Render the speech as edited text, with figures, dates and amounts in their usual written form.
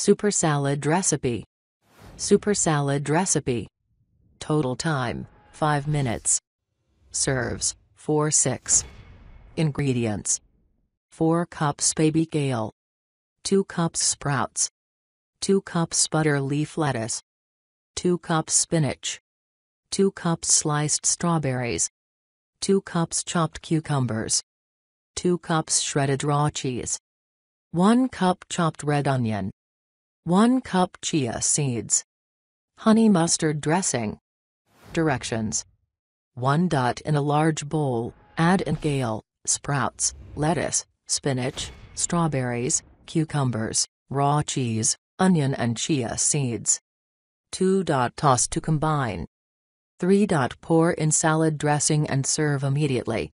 Super salad recipe. Super salad recipe. Total time, 5 minutes. Serves, 4-6. Ingredients: 4 cups baby kale, 2 cups sprouts, 2 cups butter leaf lettuce, 2 cups spinach, 2 cups sliced strawberries, 2 cups chopped cucumbers, 2 cups shredded raw cheese, 1 cup chopped red onion, 1 cup chia seeds. Honey mustard dressing. Directions: 1. In a large bowl, add in kale, sprouts, lettuce, spinach, strawberries, cucumbers, raw cheese, onion and chia seeds. 2. Toss to combine. 3. Pour in salad dressing and serve immediately.